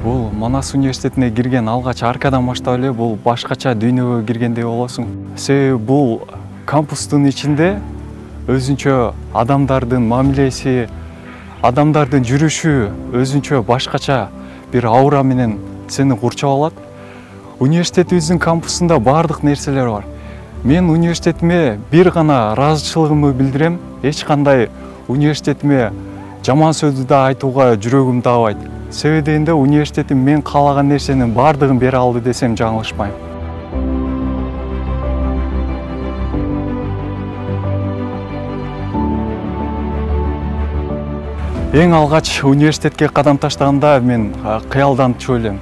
Бул Манас университетине кирген алгач аркадан баштап эле бул башкача дүйнөгө киргендей болосуң. Себеби бул кампустун ичинде өзүнчө адамдардын мамилеси, адамдардын жүрүшү өзүнчө башкача бир аура менен сени курчап алат. Университетибиздин кампусунда бардык нерселер бар. Мен университетиме бир гана ыраазычылыгымды билдирем. Эч кандай университетиме жаман сөздү да айтууга жүрөгүм таабайт. Себеби дегенде университетим мен каалаган нерсенин бардыгын бере алды десем жаңылышпайм. Эң алгач университетке кадам таштаганда мен кыялданып элем.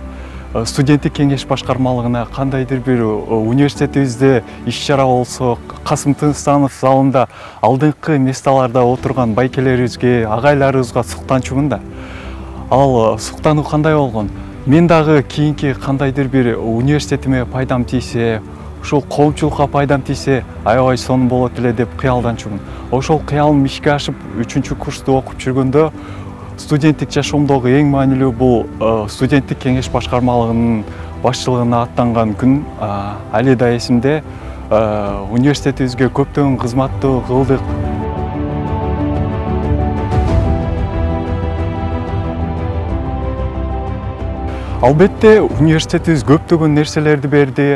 Студенттик кеңеш башкармалыгына кандайдыр бир университетибизде иш-чара болсо, Касым Тынысстанов залында алдыңкы месталарда отурган байкелерибизге, агайларыбызга суктанчумун да. Ал суктануу кандай болгон? Мен дагы кийинки кандайдыр бир университетиме пайдам тийсе, ошол коомчулукка пайдам тийсе, аябай сонун болот эле деп кыялданчумун. Ошол кыялым ишке ашып, 3-курсту окуп жүргөндө студенттик жашоомдогу эң маанилүү бул студенттик кеңеш башкармалыгынын башчылыгына аттанган күн али да эсимде. Университетибизге көптөгөн кызматтуу кылдык. Албетте университетибиз көптөгөн нерселерди берди.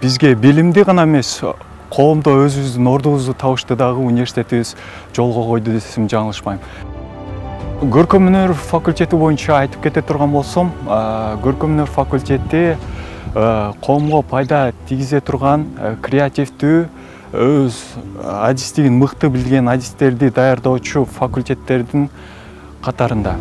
Бизге билимди гана эмес, коомдо өзүбүздүн ордубузду табышты дагы университетибиз жолго койду десем жаңылышпайм. Көркөм өнөр факультети боюнча айтып кете турган болсом, көркөм өнөр факультети коомго пайда тийгизе турган креативдүү, өз адистигин мыкты билген адистерди даярдоочу факультеттердин катарында.